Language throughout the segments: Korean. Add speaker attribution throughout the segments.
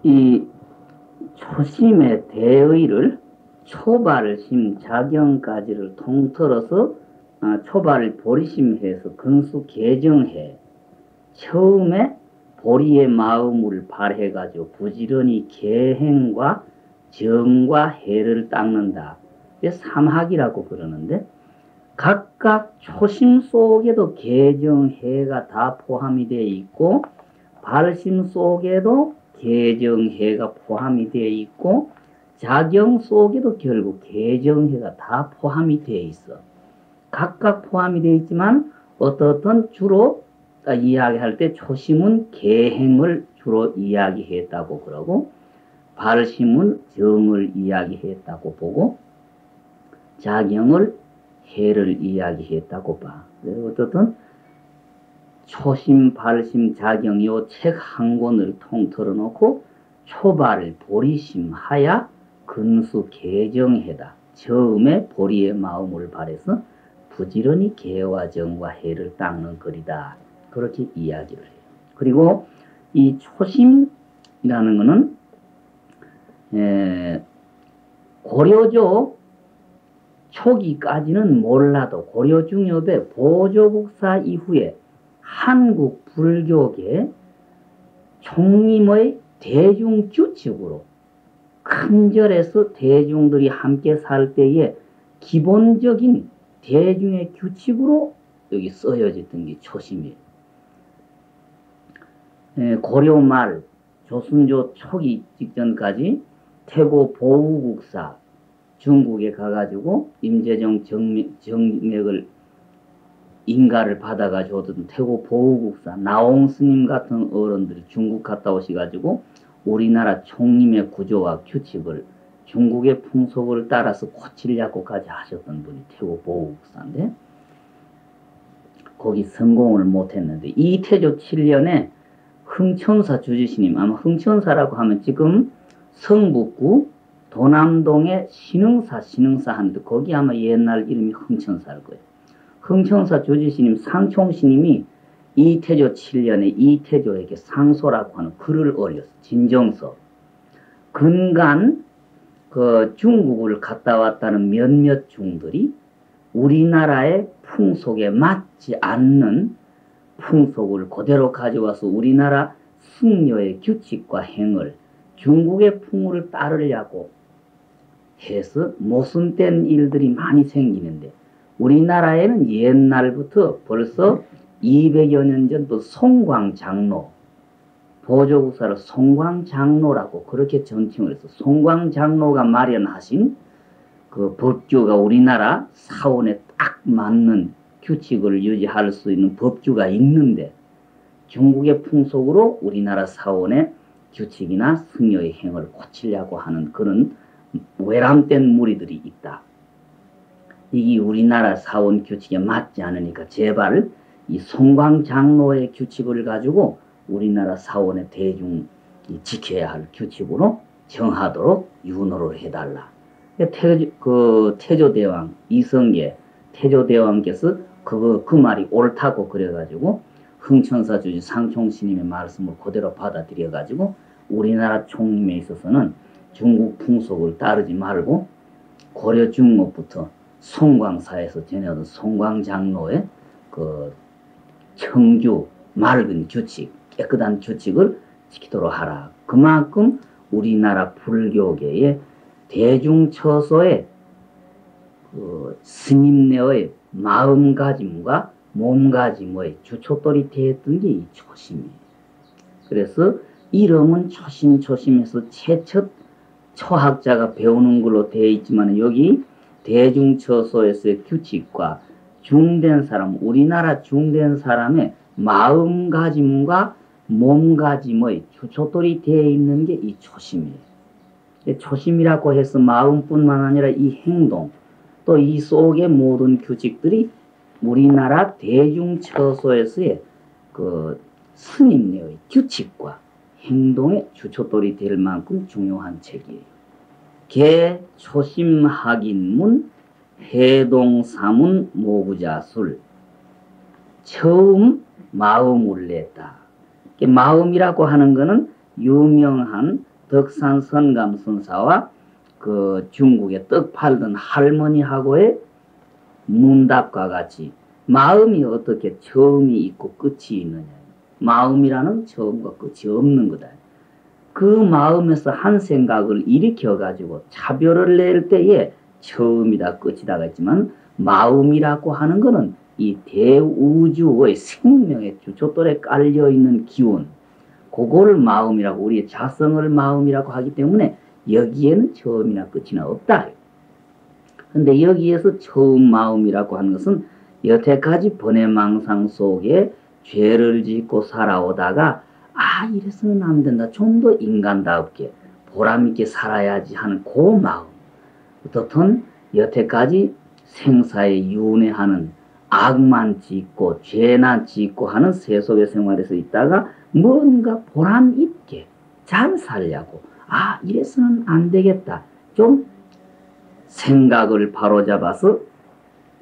Speaker 1: 이 초심의 대의를 초발심 작용까지를 통틀어서 초발 보리심해서 근수 개정해 처음에 보리의 마음을 발해가지고 부지런히 계행과 정과 해를 닦는다. 이게 삼학이라고 그러는데 각각 초심 속에도 개정해가 다 포함이 되어 있고 발심 속에도 개정해가 포함이 되어 있고 작용 속에도 결국 개정해가 다 포함이 되어 있어. 각각 포함이 되어 있지만 어떻든 주로 이야기할 때 초심은 계행을 주로 이야기했다고 그러고 발심은 정을 이야기했다고 보고 작용을 해를 이야기했다고 봐. 어떻든 초심, 발심, 작용 이 책 한 권을 통틀어 놓고 초발, 보리심, 하야, 근수, 개정해다. 처음에 보리의 마음을 발해서 부지런히 개와 정과 해를 닦는 글이다. 그렇게 이야기를 해요. 그리고 이 초심이라는 것은 고려조 초기까지는 몰라도 고려중엽의 보조국사 이후에 한국 불교계 총림의 대중규칙으로 큰 절에서 대중들이 함께 살 때에 기본적인 대중의 규칙으로 여기 쓰여졌던 게 초심이에요. 고려 말 조선조 초기 직전까지 태고 보우국사 중국에 가가지고 임재정 정맥을 인가를 받아가지고 어떤 태고 보우국사 나홍 스님 같은 어른들이 중국 갔다 오셔가지고 우리나라 총림의 구조와 규칙을 중국의 풍속을 따라서 고치려고까지 하셨던 분이 태고 보우국사인데 거기 성공을 못했는데 이태조 7년에 흥천사 주지스님 아마 흥천사라고 하면 지금 성북구 도남동에 신흥사 하는데 거기 아마 옛날 이름이 흥천사일 거예요. 흥천사 주지스님 상총스님이 이태조 7년에 이태조에게 상소라고 하는 글을 올렸어. 진정서. 근간 그 중국을 갔다 왔다는 몇몇 중들이 우리나라의 풍속에 맞지 않는 풍속을 그대로 가져와서 우리나라 승려의 규칙과 행을 중국의 풍물을 따르려고 해서 모순된 일들이 많이 생기는데 우리나라에는 옛날부터 벌써 200여 년 전부터 송광장로 보조국사를 송광장로라고 그렇게 전칭을 해서 송광장로가 마련하신 그 법규가 우리나라 사원에 딱 맞는 규칙을 유지할 수 있는 법규가 있는데 중국의 풍속으로 우리나라 사원의 규칙이나 승려의 행을 고치려고 하는 그런 외람된 무리들이 있다. 이게 우리나라 사원 규칙에 맞지 않으니까 제발 이 송광장로의 규칙을 가지고 우리나라 사원의 대중이 지켜야 할 규칙으로 정하도록 윤호를 해달라. 태조대왕 이성계 태조대왕께서 그 말이 옳다고 그래가지고 흥천사 주지 상총스님의 말씀을 그대로 받아들여가지고 우리나라 총림에 있어서는 중국 풍속을 따르지 말고 고려 중목부터 송광사에서 전해오던 송광장로의 그 청규 맑은 규칙 깨끗한 규칙을 지키도록 하라. 그만큼 우리나라 불교계의 대중처소의 그 스님네의 마음가짐과 몸가짐의 주춧돌이 되었던 게 이 초심이에요. 그래서 이름은 초심해서 최첫 초학자가 배우는 걸로 되어 있지만 여기 대중처소에서의 규칙과 중된 사람, 우리나라 중된 사람의 마음가짐과 몸가짐의 주춧돌이 되어 있는 게 이 초심이에요. 초심이라고 해서 마음뿐만 아니라 이 행동, 또 이 속의 모든 규칙들이 우리나라 대중처소에서의 그 스님의 규칙과 행동의 주춧돌이 될 만큼 중요한 책이에요. 개 초심학인문 해동사문 모구자술 처음 마음을 냈다. 마음이라고 하는 것은 유명한 덕산 선감선사와 그 중국에 떡 팔던 할머니하고의 문답과 같이 마음이 어떻게 처음이 있고 끝이 있느냐. 마음이라는 처음과 끝이 없는 거다. 그 마음에서 한 생각을 일으켜가지고 차별을 낼 때에 처음이다 끝이다가 있지만 마음이라고 하는 것은 이 대우주의 생명의 주춧돌에 깔려있는 기운, 그거를 마음이라고, 우리의 자성을 마음이라고 하기 때문에 여기에는 처음이나 끝이나 없다. 근데 여기에서 처음 마음이라고 하는 것은 여태까지 번외망상 속에 죄를 짓고 살아오다가 이래서는 안 된다. 좀 더 인간다웁게 보람있게 살아야지 하는 그 마음. 어떻든 여태까지 생사에 윤회하는 악만 짓고 죄나 짓고 하는 세속의 생활에서 있다가 뭔가 보람있게 잘 살려고 이래서는 안 되겠다. 좀 생각을 바로잡아서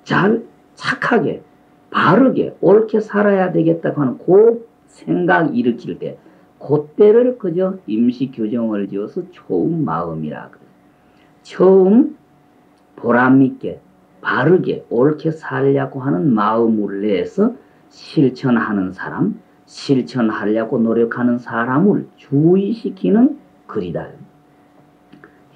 Speaker 1: 잘 착하게 바르게 옳게 살아야 되겠다고 하는 그 생각 일으킬 때 그때를 그저 임시 규정을 지어서 처음 마음이라 그래요. 처음 보람있게 바르게 옳게 살려고 하는 마음을 내서 실천하는 사람, 실천하려고 노력하는 사람을 주의시키는 글이다.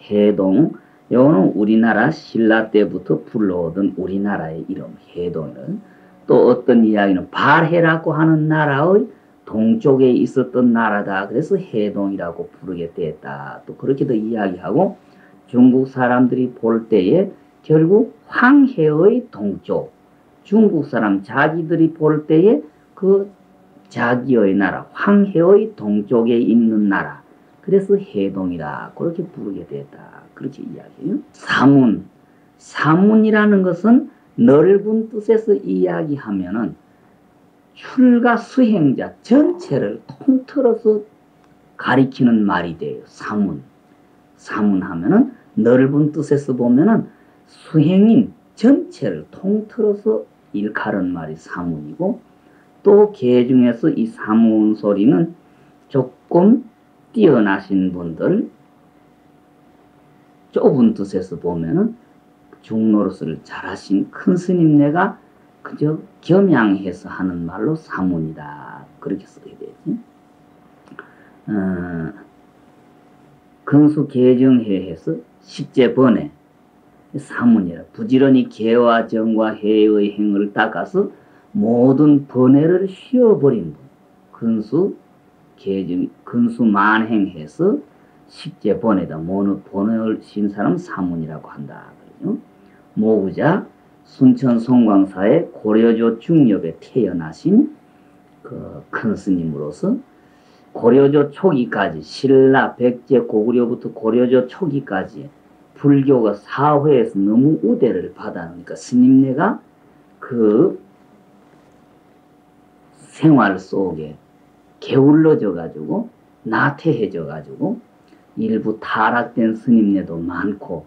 Speaker 1: 해동, 이거는 우리나라 신라 때부터 불러오던 우리나라의 이름 해동이는, 또 어떤 이야기는 발해라고 하는 나라의 동쪽에 있었던 나라다. 그래서 해동이라고 부르게 됐다. 또 그렇게도 이야기하고, 중국 사람들이 볼 때에 결국 황해의 동쪽, 중국 사람 자기들이 볼 때에 그 자기의 나라 황해의 동쪽에 있는 나라, 그래서 해동이라 그렇게 부르게 됐다. 그렇게 이야기해요. 사문, 사문이라는 것은 넓은 뜻에서 이야기하면은 출가 수행자 전체를 통틀어서 가리키는 말이 돼요. 사문. 사문하면은 넓은 뜻에서 보면은 수행인 전체를 통틀어서 일컬은 말이 사문이고, 또 개 중에서 이 사문 소리는 조금 뛰어나신 분들, 좁은 뜻에서 보면은 중노릇을 잘하신 큰 스님네가 그저 겸양해서 하는 말로 사문이다. 그렇게 써야 되지. 근수 개정해해서 십제 번에 사문이라, 부지런히 개와 정과 해의 행을 닦아서 모든 번뇌를 쉬어버린 분, 근수 개정, 근수 만행해서 십제 번에다 모든 번뇌를 쉰 사람 사문이라고 한다. 그러죠. 모구자 순천 송광사의 고려조 중엽에 태어나신 그 큰 스님으로서 고려조 초기까지, 신라, 백제, 고구려부터 고려조 초기까지 불교가 사회에서 너무 우대를 받아놓으니까 스님네가 그 생활 속에 게을러져 가지고 나태해져 가지고 일부 타락된 스님네도 많고,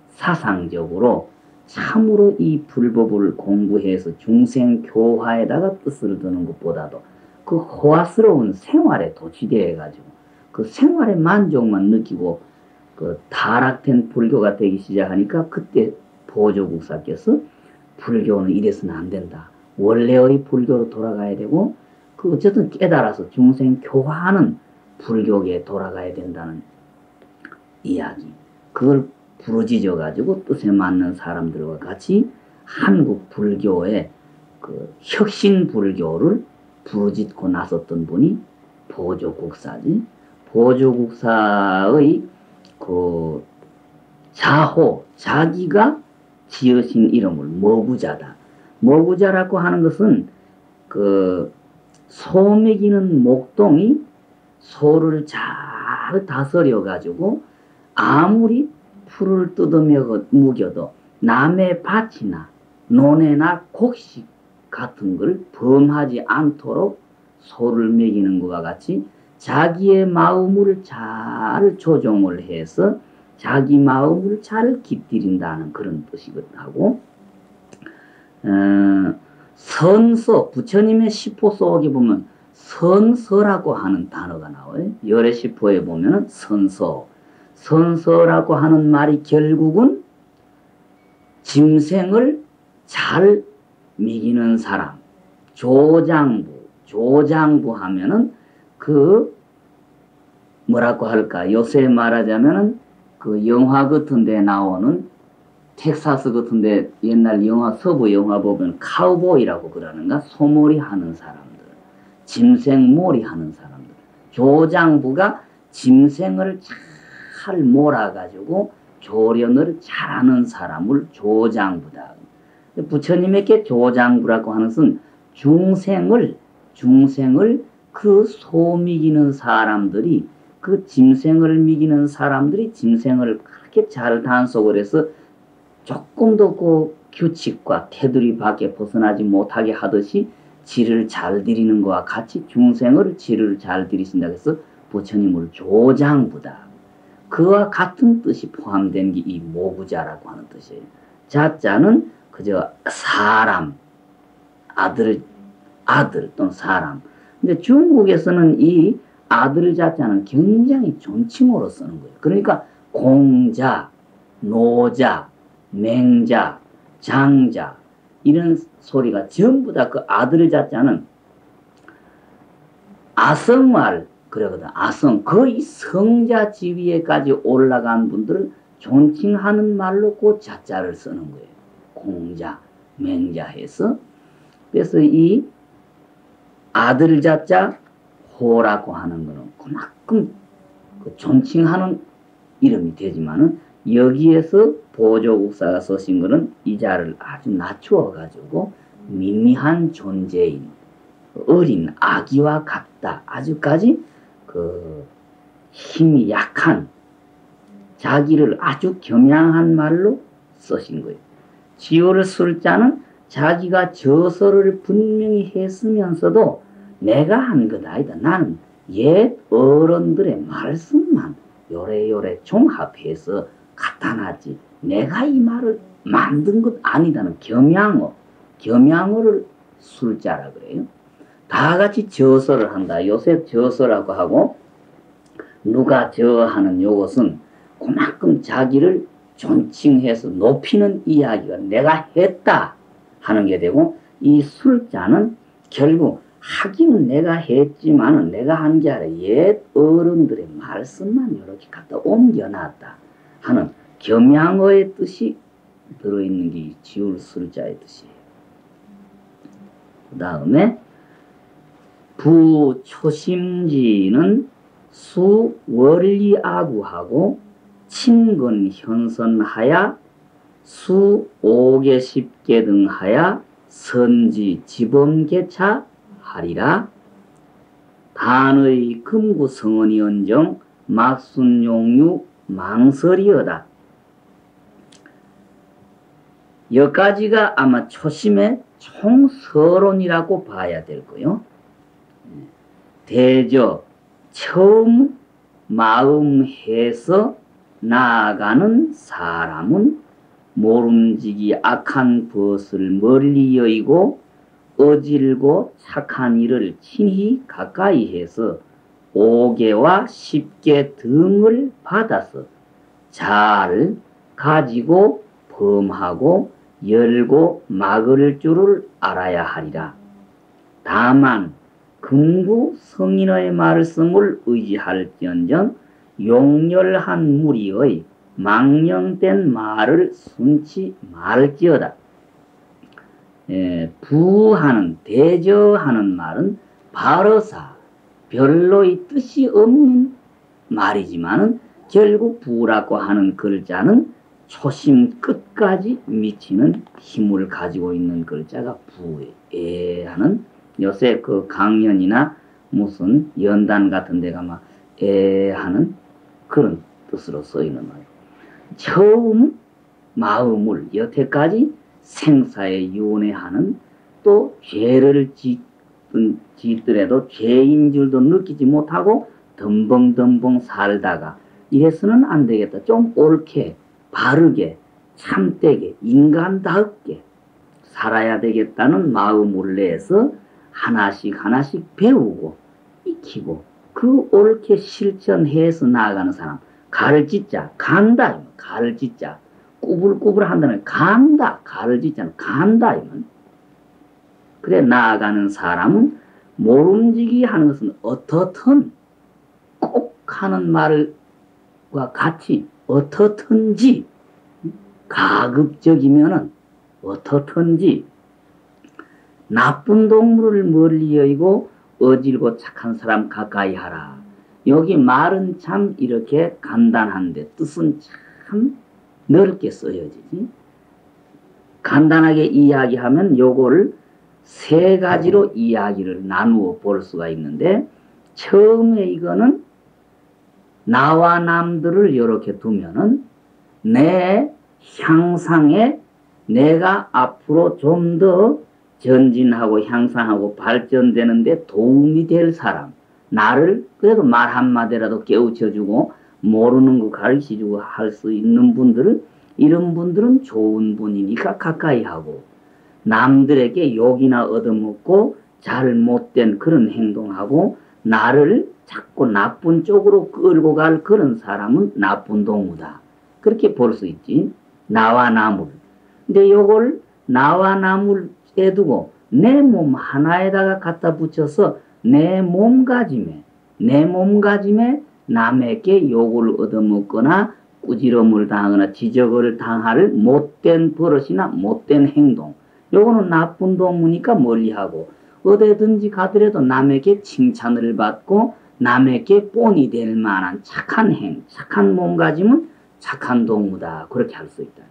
Speaker 1: 사상적으로 참으로 이 불법을 공부해서 중생 교화에다가 뜻을 두는 것보다도 그 호화스러운 생활에 도취되어 가지고 그 생활의 만족만 느끼고 그 타락된 불교가 되기 시작하니까, 그때 보조국사께서 불교는 이래서는 안 된다. 원래의 불교로 돌아가야 되고, 그 어쨌든 깨달아서 중생 교화하는 불교계에 돌아가야 된다는 이야기. 그걸 부르짖어 가지고 뜻에 맞는 사람들과 같이 한국 불교의 그 혁신 불교를 부르짖고 나섰던 분이 보조국사지. 보조국사의 그 자호, 자기가 지으신 이름을 모구자다. 모구자라고 하는 것은 그 소 먹이는 목동이 소를 잘 다스려 가지고 아무리 풀을 뜯으며 묵여도 남의 밭이나 논에나 곡식 같은 걸 범하지 않도록 소를 먹이는 것과 같이 자기의 마음을 잘 조종을 해서 자기 마음을 잘 깃들인다는 그런 뜻이거든 하고, 선서, 부처님의 시포 속에 보면 선서라고 하는 단어가 나와요. 열애시포에 보면은 선서라고 하는 말이 결국은 짐승을 잘 먹이는 사람, 조장부 하면은 그 뭐라고 할까, 요새 말하자면은 그 영화 같은 데 나오는 텍사스 같은 데 옛날 영화, 서부 영화 보면 카우보이라고 그러는가, 소몰이 하는 사람들, 짐승몰이 하는 사람들, 조장부가 짐승을 잘 몰아가지고 조련을 잘하는 사람을 조장부다. 부처님에게 조장부라고 하는 것은 중생을 그 소 미기는 사람들이, 그 짐승을 미기는 사람들이 짐승을 그렇게 잘 단속을 해서 조금도 그 규칙과 테두리 밖에 벗어나지 못하게 하듯이 지를 잘 들이는 것과 같이 중생을 지를 잘 들이신다고 해서 부처님을 조장부다. 그와 같은 뜻이 포함된 게 이 모부자라고 하는 뜻이에요. 자자는 그저 사람, 아들 또는 사람. 근데 중국에서는 이 아들 자자는 굉장히 존칭어로 쓰는 거예요. 그러니까 공자, 노자, 맹자, 장자 이런 소리가 전부 다 그 아들 자자는 아성말 그러거든. 아성, 거의 성자 지위에까지 올라간 분들을 존칭하는 말로 그 자자를 쓰는 거예요. 공자, 맹자 해서. 그래서 이 아들 자자 호라고 하는 거는 그만큼 그 존칭하는 이름이 되지만은 여기에서 보조국사가 쓰신 거는 이 자를 아주 낮추어 가지고 미미한 존재인 어린 아기와 같다. 아주까지 그 힘이 약한 자기를 아주 겸양한 말로 쓰신 거예요. 지호를 쓸 자는 자기가 저서를 분명히 했으면서도 내가 한 것 아니다. 나는 옛 어른들의 말씀만 요래요래 종합해서 갖다 놨지. 내가 이 말을 만든 것 아니다는 겸양어를 술자라 그래요. 다 같이 저서를 한다. 요새 저서라고 하고 누가 저 하는 요것은 그만큼 자기를 존칭해서 높이는 이야기가 내가 했다 하는 게 되고, 이 술자는 결국 하기는 내가 했지만은 내가 한 게 아니라 옛 어른들의 말씀만 이렇게 갖다 옮겨놨다 하는 겸양어의 뜻이 들어있는 게 지울 술자의 뜻이에요. 그 다음에 부초심지는 수원리아구하고 친근현선하야 수오계십계 등 하야 선지 지범계차 하리라. 단의 금구성언이 언정 막순용유 망설이어다. 여기까지가 아마 초심의 총서론이라고 봐야 될 거요. 대저 처음 마음해서 나아가는 사람은 모름지기 악한 벗을 멀리 여의고 어질고 착한 일을 친히 가까이 해서 5개와 10개 등을 받아서 잘 가지고 범하고 열고 막을 줄을 알아야 하리라. 다만 금구 성인의 말씀을 의지할지언정 용렬한 무리의 망령된 말을 순치 말지어다. 부하는 대저하는 말은 바로사 별로의 뜻이 없는 말이지만은 결국 부라고 하는 글자는 초심 끝까지 미치는 힘을 가지고 있는 글자가 부에 하는, 요새 그 강연이나 무슨 연단 같은 데가 막 하는 그런 뜻으로 쓰이는 말. 처음 마음을 여태까지 생사에 윤회하는, 또 죄를 짓더라도 죄인 줄도 느끼지 못하고 덤벙덤벙 살다가 이래서는 안 되겠다. 좀 옳게 바르게 참되게 인간답게 살아야 되겠다는 마음을 내서 하나씩 배우고 익히고 그 옳게 실천해서 나아가는 사람. 가를 짓자 간다. 가를 짓자 꾸불꾸불 한다는 간다. 가를 짓자는 간다. 그래 나아가는 사람은 모름지기 하는 것은 어떻든 꼭 하는 말과 같이 어떻든지 가급적이면은 어떻든지 나쁜 동물을 멀리 여기고 어질고 착한 사람 가까이 하라. 여기 말은 참 이렇게 간단한데 뜻은 참 넓게 쓰여지지. 간단하게 이야기하면 요거를 세 가지로 이야기를 나누어 볼 수가 있는데, 처음에 이거는 나와 남들을 이렇게 두면은 내 향상에 내가 앞으로 좀 더 전진하고 향상하고 발전되는데 도움이 될 사람, 나를 그래도 말 한마디라도 깨우쳐주고 모르는 거 가르쳐주고 할 수 있는 분들은, 이런 분들은 좋은 분이니까 가까이 하고, 남들에게 욕이나 얻어먹고 잘못된 그런 행동하고 나를 자꾸 나쁜 쪽으로 끌고 갈 그런 사람은 나쁜 동무다. 그렇게 볼 수 있지. 나와 나물. 근데 요걸 나와 나물에 두고 내 몸 하나에다가 갖다 붙여서 내 몸가짐에 남에게 욕을 얻어먹거나 꾸지럼을 당하거나 지적을 당할 못된 버릇이나 못된 행동, 요거는 나쁜 동무니까 멀리하고, 어디든지 가더라도 남에게 칭찬을 받고 남에게 본이 될 만한 착한 몸가짐은 착한 동무다. 그렇게 할 수 있다.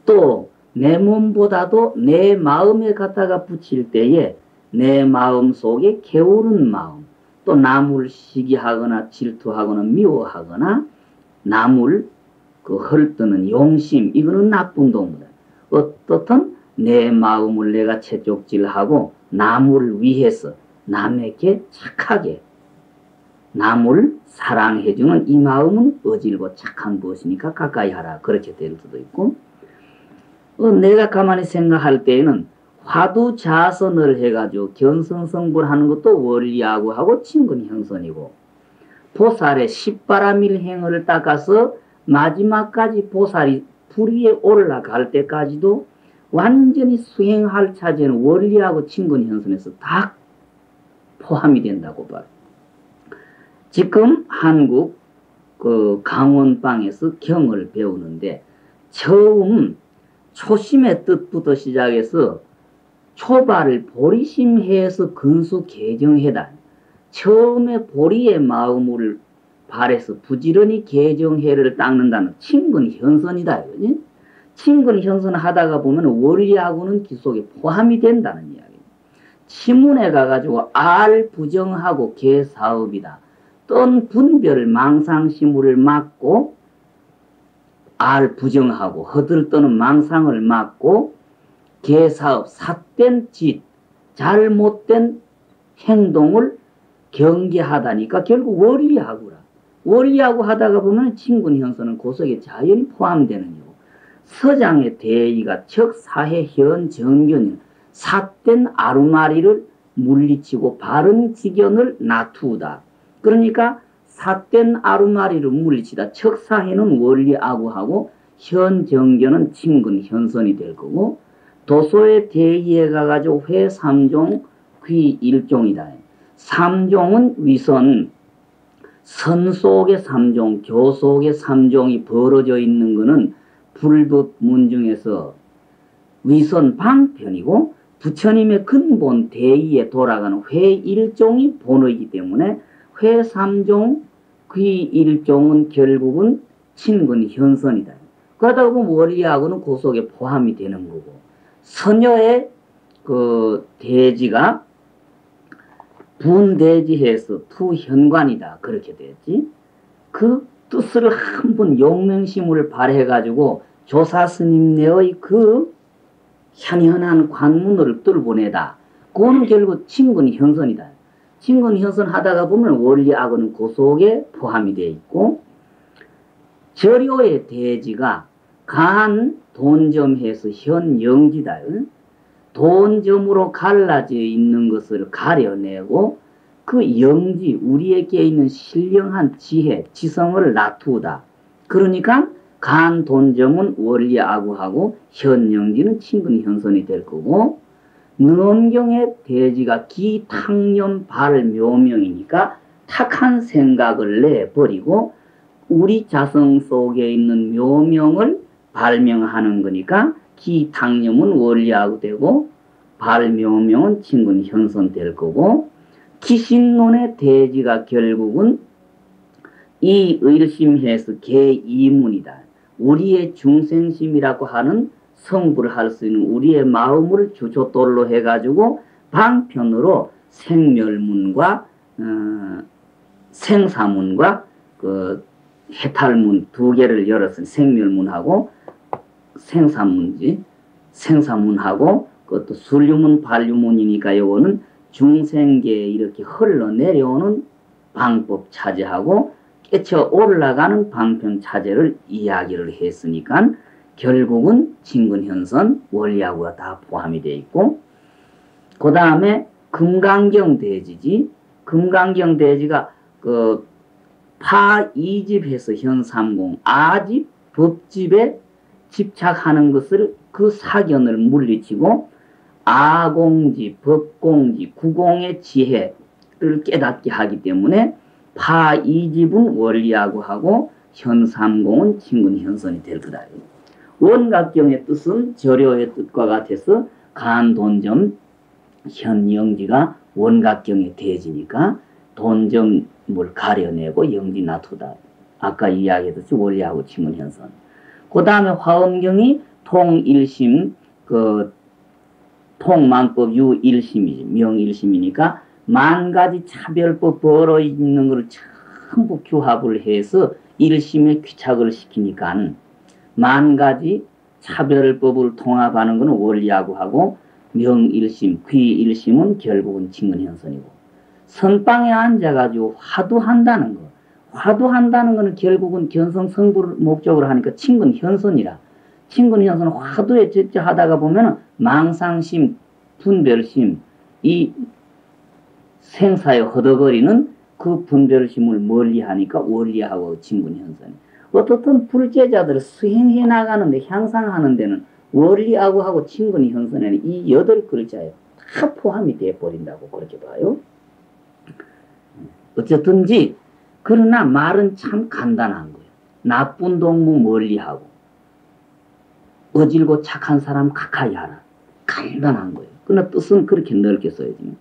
Speaker 1: 또 내 몸보다도 내 마음에 갖다가 붙일 때에 내 마음 속에 게으른 마음, 또 남을 시기하거나 질투하거나 미워하거나 남을 헐뜯는 용심, 이거는 나쁜 동무다. 어떻든 내 마음을 내가 채쪽질하고 남을 위해서 남에게 착하게 남을 사랑해주는 이 마음은 어질고 착한 것이니까 가까이 하라. 그렇게 될 수도 있고, 내가 가만히 생각할 때에는 화두자선을 해가지고 견성성불하는 것도 원리하고 친근형선이고, 보살의 십바라밀행을 닦아서 마지막까지 보살이 불 위에 올라갈 때까지도 완전히 수행할 차지는 원리하고 친근형선에서 다 포함이 된다고 봐요. 지금 한국 강원방에서 경을 배우는데 처음 초심의 뜻부터 시작해서 초발을 보리심해서 근수개정해다. 처음에 보리의 마음을 발해서 부지런히 개정해를 닦는다는 친근현선이다. 친근현선 하다가 보면 원리하고는 기속에 포함이 된다는 이야기. 치문에 가가지고 알 부정하고 개사업이다. 떤 분별 망상시물을 막고 알 부정하고 허들떠는 망상을 막고 개사업 삿된 짓 잘못된 행동을 경계하다니까 결국 원리하고라. 원리하고 하다가 보면 친근현선은 고속에 자연히 포함되는 거고, 서장의 대의가 척사해 현정견이 삿된 아루마리를 물리치고 바른 지견을 놔두다. 그러니까 삿된 아루마리를 물리치다. 척사해는 원리하고 현정견은 친근현선이 될 거고, 도소의 대의에 가가지고 회삼종 귀일종이다. 삼종은 위선, 선 속의 삼종, 교 속의 삼종이 벌어져 있는 것은 불법문중에서 위선 방편이고, 부처님의 근본 대의에 돌아가는 회일종이 본의이기 때문에 회삼종 귀일종은 결국은 친근현선이다. 그러다 보면 원리하고는 그 속에 포함이 되는 거고, 선녀의 대지가 분대지해서 투현관이다. 그렇게 됐지. 그 뜻을 한번 용맹심을 발해가지고 조사스님네의 그 현현한 관문을 뚫어내다. 그거는 결국 친근현선이다. 친근현선 하다가 보면 원리하고는 그 속에 포함이 되어 있고, 절요의 대지가 간 돈점해서 현영지다. 돈점으로 갈라져 있는 것을 가려내고 그 영지, 우리에게 있는 신령한 지혜, 지성을 놔두다. 그러니까 간돈점은 원리아구하고 현영지는 친근현선이 될 거고, 능엄경의 대지가 기탕념 발묘명이니까 탁한 생각을 내버리고 우리 자성 속에 있는 묘명을 발명하는 거니까 기탕념은 원리하고 되고 발묘명은 친근현선 될 거고, 기신론의 대지가 결국은 이 의심해서 개이문이다. 우리의 중생심이라고 하는 성불을 할 수 있는 우리의 마음을 주초돌로 해가지고 방편으로 생멸문과 생사문과 그 해탈문 두 개를 열었으니 생멸문하고 생사문하고 그것도 순류문 반류문이니까 요거는 중생계에 이렇게 흘러내려오는 방법 차지하고 깨쳐 올라가는 방편 차제를 이야기를 했으니까 결국은 친근현선 원리하고가 다 포함이 되어 있고, 그 다음에 금강경 대지지. 금강경 대지가 그 파이집해서 현삼공 아집 법집에 집착하는 것을 그 사견을 물리치고 아공지 법공지 구공의 지혜를 깨닫게 하기 때문에 파이집은 원리하고 하고 현삼공은 친근현선이 될 거다. 원각경의 뜻은 절요의 뜻과 같아서 간돈점 현영지가 원각경의 대지니까 돈점을 가려내고 영지 놔두다. 아까 이야기했듯이 원리하고 친근현선. 그 다음에 화엄경이 통일심, 통만법 유일심이지, 명일심이니까 만 가지 차별법 벌어 있는 것을 전부 규합을 해서 일심에 귀착을 시키니까 만 가지 차별법을 통합하는 것은 원리하고 하고 명일심, 귀일심은 결국은 친근현선이고, 선방에 앉아가지고 화두한다는 거. 화두한다는 것은 결국은 견성성불을 목적으로 하니까 친근현선이라. 친근현선은 화두에 적재하다가 보면 망상심, 분별심, 이 생사에 허덕거리는 그 분별심을 멀리하니까 원리하고 친근현선이. 어떻든 불제자들 수행해 나가는데 향상하는 데는 원리하고 하고 친근현선에는 이 8글자에 다 포함이 되어버린다고 그렇게 봐요. 어쨌든지 그러나 말은 참 간단한 거예요. 나쁜 동무 멀리하고 어질고 착한 사람 가까이 하라. 간단한 거예요. 그러나 뜻은 그렇게 넓게 써야지.